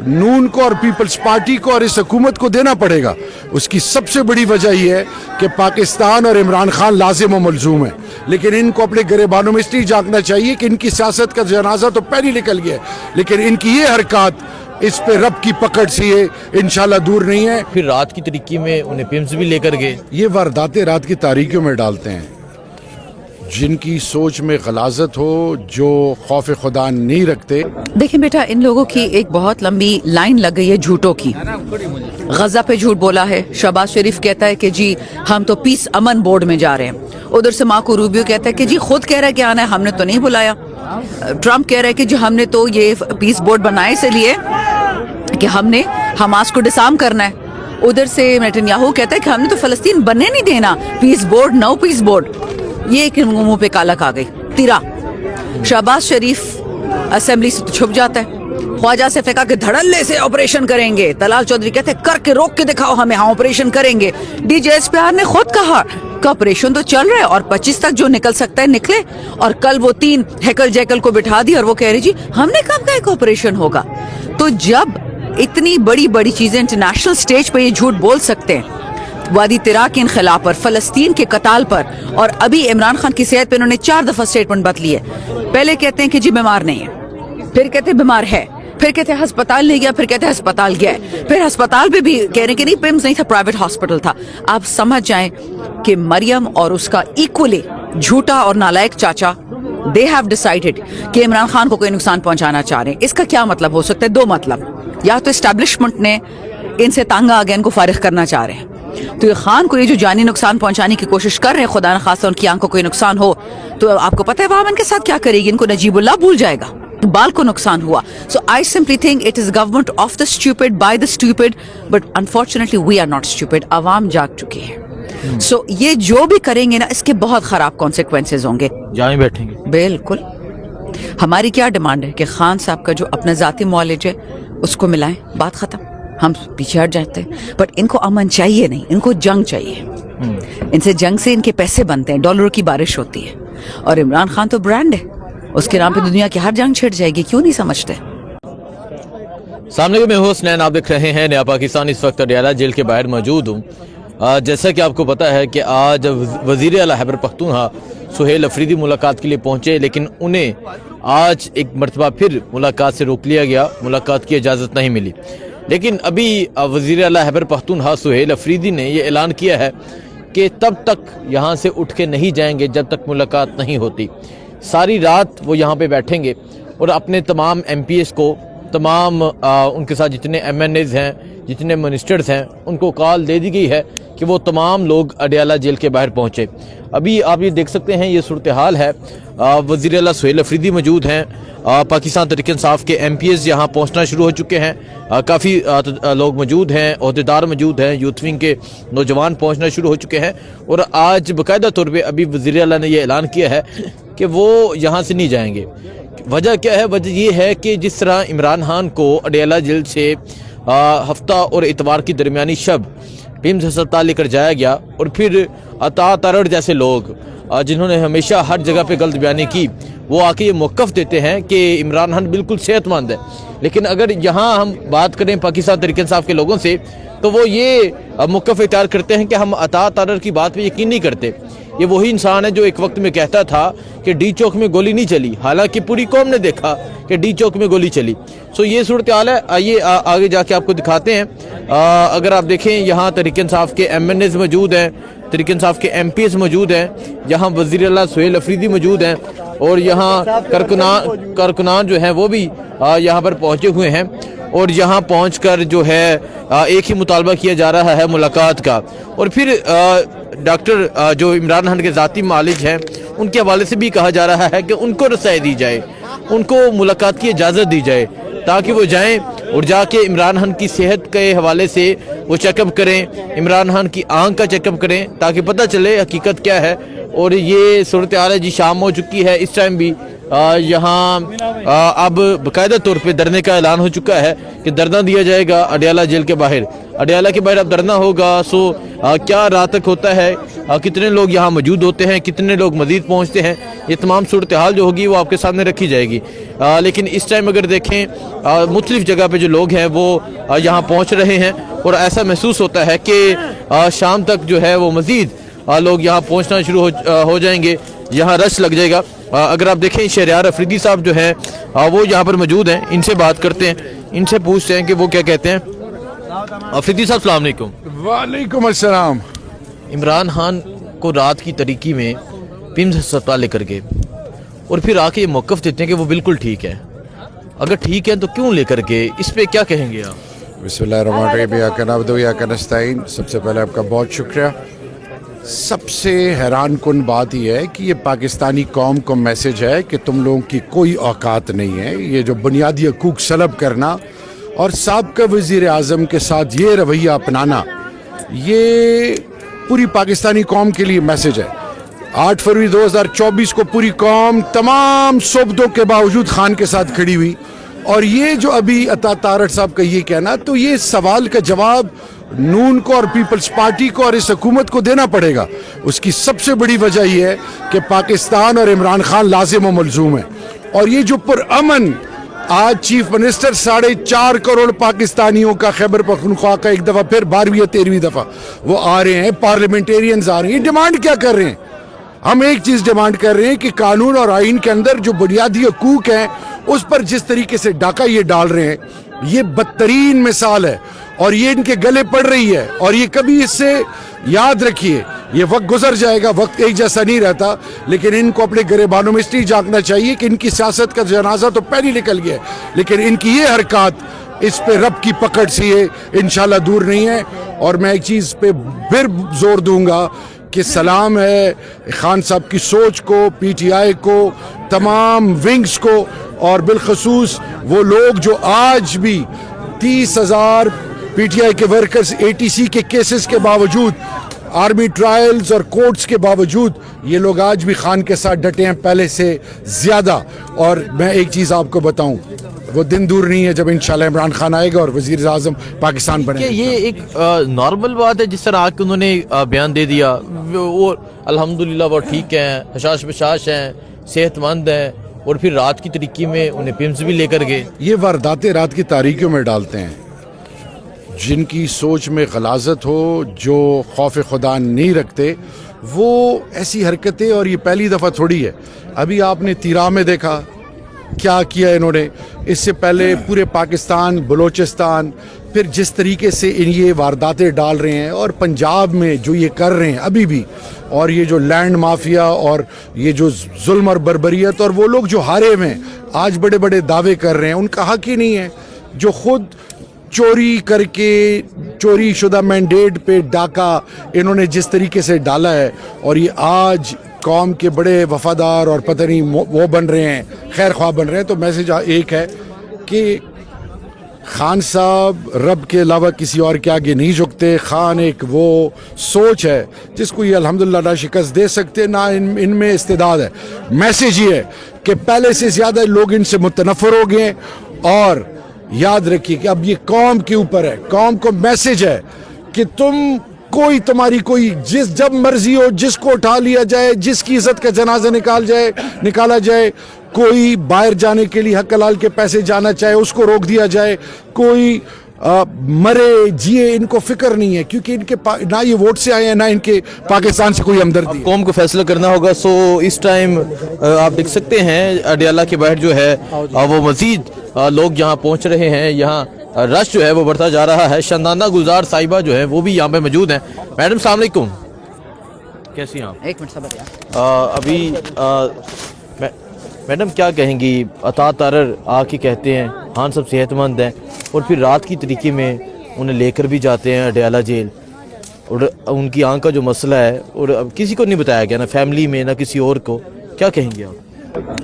नून को और peoples party को और इस हुकूमत को देना पड़ेगा। उसकी सबसे बड़ी वजह यह है कि पाकिस्तान और इमरान खान लाजिम व मलजूम है, लेकिन इनको अपने गिरेबानों में इसलिए झांकना चाहिए कि इनकी सियासत का जनाजा तो पहले निकल गया है, लेकिन इनकी ये हरकत इस पे रब की पकड़ से ये इंशाल्लाह दूर नहीं है। फिर रात की तरीके में उन्हें पिम्स भी लेकर गए। ये वारदातें रात की तारीकियों में डालते हैं, जिनकी सोच में गलाजत हो, जो खौफ खुदा नहीं रखते। देखिए बेटा, इन लोगों की एक बहुत लंबी लाइन लग गई है झूठों की। गजा पे झूठ बोला है, शहबाज शरीफ कहता है कि जी हम तो पीस अमन बोर्ड में जा रहे हैं। उधर से मार्को रूबियो कहता है कि जी खुद कह रहा है कि आना है, हमने तो नहीं बुलाया। ट्रम्प कह रहा है कि जी हमने तो ये पीस बोर्ड बनाए इसलिए कि हमने हमास को डिसार्म करना है। उधर से नेतन्याहू कहता है कि हमने तो फलस्तीन बनने नहीं देना, peace board no peace board. ये एक मुंह पे काला आ गई तिरा। शहबाज शरीफ असेंबली से तो छुप जाता है, ख्वाजा से फेंका के धड़ल्ले से ऑपरेशन करेंगे। तलाल चौधरी कहते हैं करके रोक के दिखाओ हमें, हाँ ऑपरेशन करेंगे। DJSPR ने खुद कहा कि ऑपरेशन तो चल रहा है और 25 तक जो निकल सकता है निकले। और कल वो 3 हैकल जैकल को बिठा दी और वो कह रही जी हमने कब कहा कि ऑपरेशन होगा। तो जब इतनी बड़ी बड़ी चीजें इंटरनेशनल स्टेज पे ये झूठ बोल सकते हैं, वादी तिरा के इनखिलाफ पर, फलस्तीन के कताल पर, और अभी इमरान खान की सेहत पे इन्होंने 4 दफा स्टेटमेंट बदली है। पहले कहते हैं कि जी बीमार नहीं है, फिर कहते हैं बीमार है, फिर कहते हैं अस्पताल नहीं गया, फिर कहते हैं अस्पताल गया है, फिर अस्पताल पे भी कह रहे हैं कि नहीं पिम्स नहीं था, प्राइवेट हॉस्पिटल था। आप समझ जाएं कि मरियम और उसका इक्वली झूठा और नालायक चाचा दे हैव डिसाइडेड कि इमरान खान को कोई नुकसान पहुंचाना चाह रहे हैं। इसका क्या मतलब हो सकता है? 2 मतलब, या तो एस्टैब्लिशमेंट ने इनसे तंग आ गया, इनको फारिग करना चाह रहे हैं, तो ये खान को ये जो जानी नुकसान पहुंचाने की कोशिश कर रहे हैं, खुदा न खासा उनकी आंख को कोई नुकसान हो तो आपको पता है अवाम इनके साथ क्या करेगी, इनको नजीबुल्लाह भूल जाएगा। बाल को नुकसान हुआ। So I simply think it is government of the stupid by the stupid, but unfortunately we are not stupid. अवाम जाग चुकी है। सो ये जो भी करेंगे ना, इसके बहुत खराब कॉन्सिक्वेंसेज होंगे। जहाँ बैठेंगे बिल्कुल। हमारी क्या डिमांड है कि खान साहब का जो अपना जाती मौलिज है उसको मिलाएं, बात खत्म, हम पीछे हट जाते हैं। बट इनको अमन चाहिए नहीं, इनको जंग चाहिए। इनसे जंग से इनके पैसे बनते हैं, डॉलरों की बारिश होती है। और इमरान खान तो ब्रांड है, उसके नाम पे दुनिया की हर जंग छिड़ जाएगी, क्यों नहीं समझते। सामने में हूँ हुसनैन, आप देख रहे हैं नया पाकिस्तान। इस वक्त अडियाला जेल के बाहर मौजूद हूँ। जैसा कि आपको पता है कि आज वज़ीर आला खैबर पख्तूनख्वा सुहेल अफरीदी मुलाकात के लिए पहुंचे, लेकिन उन्हें आज एक मरतबा फिर मुलाकात से रोक लिया गया, मुलाकात की इजाज़त नहीं मिली। लेकिन अभी वज़ीर आला खैबर पख्तूनख्वा सुहेल अफरीदी ने यह ऐलान किया है कि तब तक यहाँ से उठ के नहीं जाएंगे जब तक मुलाकात नहीं होती। सारी रात वो यहाँ पे बैठेंगे और अपने तमाम MPs को, तमाम उनके साथ जितने MNAs हैं, जितने मिनिस्टर्स हैं, उनको कॉल दे दी गई है कि वो तमाम लोग अडियाला जेल के बाहर पहुँचे। अभी आप ये देख सकते हैं, ये सूरत हाल है। वज़ीर आला सुहेल अफरीदी मौजूद हैं, पाकिस्तान तहरीक इंसाफ के MPs यहाँ पहुँचना शुरू हो चुके हैं। काफ़ी लोग मौजूद हैं, ओहदेदार मौजूद हैं, यूथ विंग के नौजवान पहुँचना शुरू हो चुके हैं। और आज बाकायदा तौर पर अभी वज़ीर आला ने यह ऐलान किया है कि वो यहाँ से नहीं जाएंगे। वजह क्या है? वजह ये है कि जिस तरह इमरान खान को अडियाला जेल से हफ्ता और इतवार की दरमियानी शब पिम्स अस्पताल लेकर जाया गया, और फिर अता तरड़ जैसे लोग जिन्होंने हमेशा हर जगह पे गलत बयानी की, वो आके ये मौक़िफ़ देते हैं कि इमरान खान बिल्कुल सेहतमंद है। लेकिन अगर यहाँ हम बात करें पाकिस्तान तहरीक इंसाफ के लोगों से, तो वो ये मौक़िफ़ इख्तियार करते हैं कि हम अता तरड़ की बात पे यकीन नहीं करते। ये वही इंसान है जो एक वक्त में कहता था कि डी चौक में गोली नहीं चली, हालांकि पूरी कौम ने देखा कि डी चौक में गोली चली। सो ये सूरत हाल है। आइए आगे जाके आपको दिखाते हैं। अगर आप देखें, यहाँ तहरीक इंसाफ के MNAs मौजूद हैं, तहरीक इंसाफ के MPs मौजूद हैं, यहाँ वज़ीर आला सुहेल अफरीदी मौजूद हैं, और यहाँ कारकुनान जो हैं वो भी यहाँ पर पहुँचे हुए हैं। और यहाँ पहुँचकर जो है एक ही मुतालबा किया जा रहा है मुलाकात का। और फिर डॉक्टर जो इमरान खान के ज़ाती मालिज हैं, उनके हवाले से भी कहा जा रहा है कि उनको रसाई दी जाए, उनको मुलाकात की इजाज़त दी जाए, ताकि वो जाएं और जाके इमरान खान की सेहत के हवाले से वो चेकअप करें, इमरान खान की आंख का चेकअप करें, ताकि पता चले हकीकत क्या है। और ये सूरत हाल है जी, शाम हो चुकी है, इस टाइम भी यहाँ अब बाकायदा तौर पे धरने का ऐलान हो चुका है कि धरना दिया जाएगा अडियाला जेल के बाहर। अडियाला के बाहर अब धरना होगा। सो क्या रात तक होता है, कितने लोग यहाँ मौजूद होते हैं, कितने लोग मजीद पहुँचते हैं, ये तमाम सूरत हाल जो होगी वो आपके सामने रखी जाएगी। लेकिन इस टाइम अगर देखें मुख्तलिफ जगह पे जो लोग हैं वो यहाँ पहुँच रहे हैं और ऐसा महसूस होता है कि शाम तक जो है वो मजीद लोग यहाँ पहुँचना शुरू हो जाएंगे, यहाँ रश लग जाएगा। अगर आप देखें शहरयार अफरीदी साहब जो हैं वो यहाँ पर मौजूद हैं, इनसे बात करते हैं, इनसे पूछते हैं कि वो क्या कहते हैं। अफरीदी साहब अस्सलाम वालेकुम। वालेकुम अस्सलाम। इमरान खान को रात की तरीकी में पिम्स अस्पताल लेकर गए और फिर आके ये मौक़िफ़ देते हैं कि वो बिल्कुल ठीक है। अगर ठीक है तो क्यों लेकर गए, इस पे क्या कहेंगे आप? बिस्मिल्लाहिर्रहमानिर्रहीम। सबसे पहले आपका बहुत शुक्रिया। सबसे हैरान कुन बात यह है कि ये पाकिस्तानी कौम को मैसेज है कि तुम लोगों की कोई औकात नहीं है। ये जो बुनियादी हकूक़ सलब करना और साबिक़ वज़ीर आज़म के साथ ये रवैया अपनाना, ये पूरी पाकिस्तानी कौम के लिए मैसेज है। 8 फरवरी 2024 को पूरी कौम तमाम सोबतों के बावजूद खान के साथ खड़ी हुई। और ये जो अभी अता तारड़ साहब का ये कहना, तो ये सवाल का जवाब नून को और पीपल्स पार्टी को और इस हुकूमत को देना पड़ेगा। उसकी सबसे बड़ी वजह यह है कि पाकिस्तान और इमरान खान लाजिम व मलजूम है। और ये जो पुरअमन आज चीफ मिनिस्टर 4.5 करोड़ पाकिस्तानियों का खैबर पख्तूनख्वा का एक दफ़ा फिर 12वीं या 13वीं दफ़ा वो आ रहे हैं, पार्लियामेंटेरियंस आ रहे हैं, डिमांड क्या कर रहे हैं? हम एक चीज़ डिमांड कर रहे हैं कि कानून और आइन के अंदर जो बुनियादी हकूक़ हैं उस पर जिस तरीके से डाका ये डाल रहे हैं, ये बदतरीन मिसाल है और ये इनके गले पड़ रही है। और ये कभी इससे याद रखिए, ये वक्त गुजर जाएगा, वक्त एक जैसा नहीं रहता, लेकिन इनको अपने गिरेबानों में इसलिए झांकना चाहिए कि इनकी सियासत का जनाजा तो पहले निकल गया है, लेकिन इनकी ये हरकत इस पे रब की पकड़ से ये इंशाल्लाह दूर नहीं है। और मैं एक चीज़ पे फिर जोर दूंगा कि सलाम है खान साहब की सोच को, PTI को, तमाम विंग्स को, और बिलखसूस वो लोग जो आज भी 30,000 PTI के वर्कर्स ATC के केसेस के बावजूद, आर्मी ट्रायल्स और कोर्ट्स के बावजूद ये लोग आज भी खान के साथ डटे हैं पहले से ज़्यादा। और मैं एक चीज़ आपको बताऊं, वो दिन दूर नहीं है जब इंशाल्लाह इमरान खान आएगा और वज़ीर आज़म पाकिस्तान बनेगा। ये एक नॉर्मल बात है जिस तरह आके उन्होंने बयान दे दिया, वो अल्हम्दुलिल्लाह वो ठीक हैं, हशाश बशाश हैं, सेहतमंद हैं, और फिर रात की तरीकी में उन्हें पिम्स भी लेकर गए। ये वारदातें रात की तारीकियों में डालते हैं। जिनकी सोच में गलाजत हो, जो खौफ खुदा नहीं रखते, वो ऐसी हरकतें, और ये पहली दफ़ा थोड़ी है। अभी आपने तीरा में देखा क्या किया इन्होंने, इससे पहले पूरे पाकिस्तान, बलोचिस्तान, फिर जिस तरीके से ये वारदातें डाल रहे हैं, और पंजाब में जो ये कर रहे हैं अभी भी, और ये जो लैंड माफिया और ये जो जुल्म और बर्बरियत, और वो लोग जो हारे हुए हैं आज बड़े बड़े दावे कर रहे हैं, उनका हक ही नहीं है। जो खुद चोरी करके, चोरी शुदा मैंडेट पे डाका इन्होंने जिस तरीके से डाला है, और ये आज कौम के बड़े वफादार और पता नहीं वो बन रहे हैं, खैर ख्वाह बन रहे हैं। तो मैसेज एक है कि खान साहब रब के अलावा किसी और के आगे नहीं झुकते। खान एक वो सोच है जिसको ये अल्हम्दुलिल्लाह ना शिकस्त दे सकते, ना इनमें इस्तेदाद है। मैसेज ये है कि पहले से ज़्यादा लोग इनसे मुतनफ़र हो गए। और याद रखिए कि अब ये कौम के ऊपर है, कौम को मैसेज है कि तुम्हारी कोई जब मर्जी हो जिसको उठा लिया जाए, जिसकी इज्जत का जनाजा निकाला जाए, कोई बाहर जाने के लिए हक हलाल के पैसे जाना चाहे उसको रोक दिया जाए, कोई मरे जिए इनको फिक्र नहीं है, क्योंकि इनके ना ये वोट से आए हैं, ना इनके पाकिस्तान से कोई हमदर्दी। कौम को फैसला करना होगा। सो इस टाइम आप देख सकते हैं अडियाला के बाहर जो है वो मजीद लोग यहाँ पहुँच रहे हैं, यहाँ रश जो है वो बढ़ता जा रहा है। शंदाना गुलजार साहिबा जो है वो भी यहाँ पे मौजूद हैं। मैडम सलाम अलैकुम, कैसी हैं आप? एक मिनट सब अभी मैडम क्या कहेंगी? अता तारड़ आके कहते हैं खान साहब सेहतमंद हैं, और फिर रात की तरीके में उन्हें लेकर भी जाते हैं अडियाला जेल, और उनकी आंख का जो मसला है, और अब किसी को नहीं बताया गया, ना फैमिली में ना किसी और को। क्या कहेंगे आप?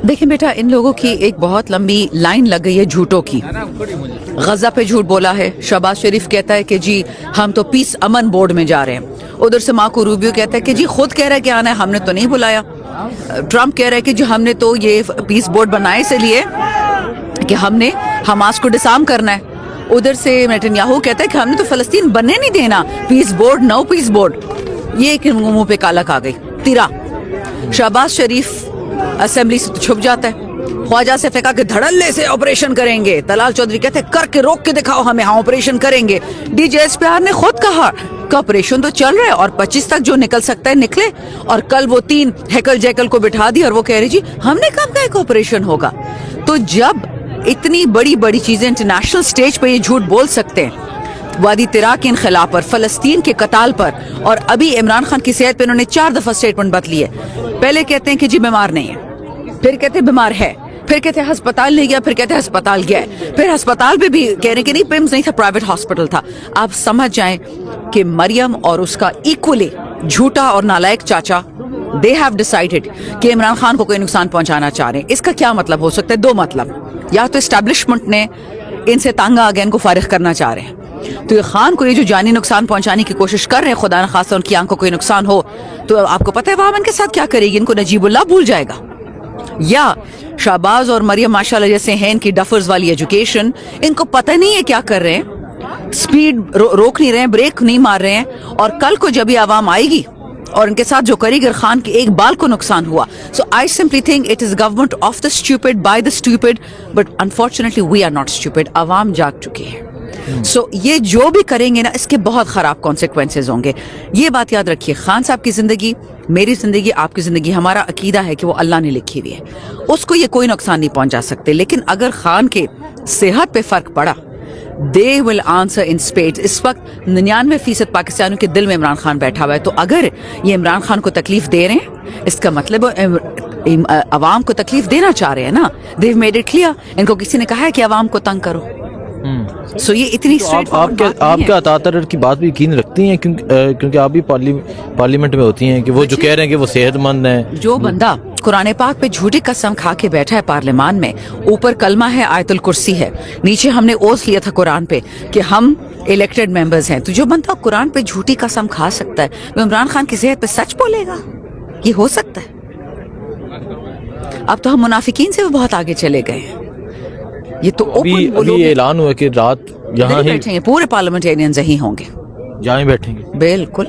देखिए बेटा, इन लोगों की एक बहुत लंबी लाइन लग गई है झूठों की। गजा पे झूठ बोला है। शहबाज शरीफ कहता है कि जी हम तो पीस अमन बोर्ड में जा रहे हैं। उधर से मार्को रूबियो कहता है कि जी खुद कह रहा है कि आना है, हमने तो नहीं बुलाया। ट्रम्प कह रहे हैं कि जो हमने तो ये पीस बोर्ड बनाए से लिए कि हमने हमास को डिसार्म करना है, उधर से नेतन्याहू कहता है कि हमने तो फलस्तीन बनने नहीं देना, peace board no peace board. ये एक मुंह पे कालक आ गई तिरा। शहबाज शरीफ असेंबली से तो छुप जाता है, ख्वाजा से फेंका कि धड़ल्ले से ऑपरेशन करेंगे, तलाल चौधरी कहते हैं करके रोक के दिखाओ हमें, हाँ ऑपरेशन करेंगे। DJSPR ने खुद कहा कि ऑपरेशन तो चल रहा है और 25 तक जो निकल सकता है निकले, और कल वो 3 हैकल जैकल को बिठा दी और वो कह रही जी हमने कब कहा कि ऑपरेशन होगा। तो जब इतनी बड़ी बड़ी चीजें इंटरनेशनल स्टेज पे ये झूठ बोल सकते हैं, वादी तिरा के इनखिलाफ पर, फलस्तीन के कताल पर, और अभी इमरान खान की सेहत पे उन्होंने 4 दफा स्टेटमेंट बदली है। पहले कहते हैं कि जी बीमार नहीं है, फिर कहते हैं बीमार है, फिर कहते हैं अस्पताल नहीं गया, फिर कहते हैं अस्पताल गया, फिर अस्पताल पे भी कह रहे हैं कि नहीं पिम्स नहीं था, प्राइवेट हॉस्पिटल था। आप समझ जाएं कि मरियम और उसका इक्वली झूठा और नालायक चाचा दे हैव डिसाइडेड कि इमरान खान को कोई नुकसान पहुंचाना चाह रहे हैं। इसका क्या मतलब हो सकता है? 2 मतलब, या तो एस्टैब्लिशमेंट ने इनसे तंग आ गया, इनको फारिग करना चाह रहे हैं, तो ये खान को ये जो जानी नुकसान पहुंचाने की कोशिश कर रहे हैं, खुदा न खासा उनकी आंख को कोई नुकसान हो तो आपको पता है वहां इनके साथ क्या करेगी, इनको नजीबुल्लाह भूल जाएगा। या शहबाज और मरियम माशाल्लाह जैसे हैं, इनकी डफर्स वाली एजुकेशन, इनको पता नहीं है क्या कर रहे हैं, स्पीड रोक नहीं रहे हैं, ब्रेक नहीं मार रहे हैं, और कल को जब ये आवाम आएगी और इनके साथ जो करेगी, खान के एक बाल को नुकसान हुआ। So I simply think it is government of the stupid by the stupid, but unfortunately we are not stupid. आवाम जाग चुकी है। सो ये जो भी करेंगे ना, इसके बहुत खराब कॉन्सिक्वेंसेज होंगे। ये बात याद रखिए, खान साहब की जिंदगी, मेरी जिंदगी, आपकी जिंदगी, हमारा अकीदा है कि वो अल्लाह ने लिखी हुई है, उसको ये कोई नुकसान नहीं पहुंचा सकते। लेकिन अगर खान के सेहत पे फर्क पड़ा, they will answer in spades. इस वक्त 99% पाकिस्तानियों के दिल में इमरान खान बैठा हुआ है, तो अगर ये इमरान खान को तकलीफ दे रहे हैं, इसका मतलब अवाम को तकलीफ देना चाह रहे हैं ना। देव मेड इट क्लियर, इनको किसी ने कहा है कि अवाम को तंग करो। सो ये इतनी आप क्या अतातुर्क की बात भी यकीन रखती हैं, क्योंकि आप भी पार्लियामेंट में होती हैं, कि वो जो कह रहे हैं कि वो सेहतमंद हैं। जो बंदा कुरान पाक पे झूठी कसम खा के बैठा है पार्लियामान में, ऊपर कलमा है, आयतुल कुर्सी है, नीचे हमने ओथ लिया था कुरान पे कि हम इलेक्टेड मेंबर्स हैं, तो जो बंदा कुरान पे झूठी कसम खा सकता है, वो इमरान खान की सेहत पे सच बोलेगा? ये हो सकता है? अब तो हम मुनाफिकीन से भी बहुत आगे चले गए हैं। ये तो अभी ऐलान हुआ कि रात यहाँ ही बैठेंगे, पूरे पार्लियामेंटेरियंस यहीं होंगे, जहाँ बैठेंगे। बिल्कुल।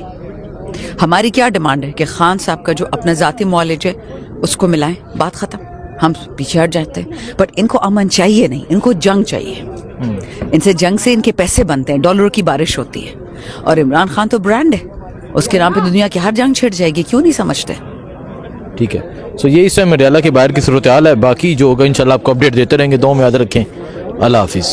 हमारी क्या डिमांड है कि खान साहब का जो अपना जाती मौलिज है उसको मिलाएं, बात खत्म, हम पीछे हट जाते हैं। बट इनको अमन चाहिए नहीं, इनको जंग चाहिए। इनसे जंग से इनके पैसे बनते हैं, डॉलर की बारिश होती है, और इमरान खान तो ब्रांड है, उसके नाम पे दुनिया की हर जंग छिड़ जाएगी। क्यों नहीं समझते? ठीक है। सो ये इस टाइम मरियाला के बाहर की सूरत हाल है। बाकी जो होगा इंशाल्लाह आपको अपडेट देते रहेंगे। दुआ में याद रखें। अल्लाह हाफिज़।